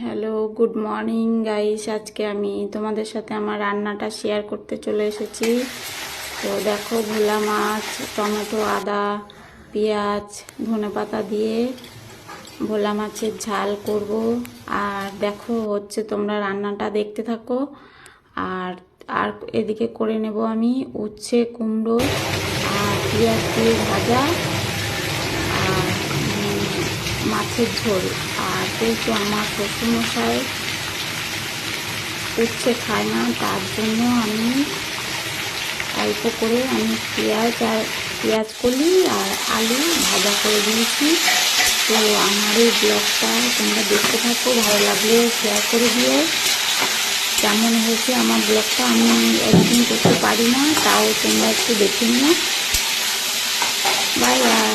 Hello, good morning guys. আজকে আমি তোমাদের সাথে আমার রান্নাটা শেয়ার করতে চলে এসেছি। তো দেখো, ভোলা মাছ, টমেটো, আদা, পেঁয়াজ, ধনেপাতা দিয়ে ভোলা মাছের ঝাল করব। আর দেখো হচ্ছে, তোমরা রান্নাটা দেখতে থাকো। আর আর এদিকে করে নেব আমি উচ্ছে, কুমড়ো আর পেঁয়াজ দিয়ে ভাজা আর মাছের ঝোল। আর যেহেতু আমার শ্বশুরমশাই উচ্ছে খায় না, তার জন্য আমি অল্প করে পেঁয়াজ কলি আর আলু ভাজা করে দিয়েছি। তো আমার এই ব্লগটা তোমরা দেখতে থাকো, ভালো লাগলে শেয়ার করে দিও। কেমন হয়েছে আমার ব্লগটা, আমি এডিটিং করতে পারি না, তাও তোমরা একটু দেখে নিও। Bye bye.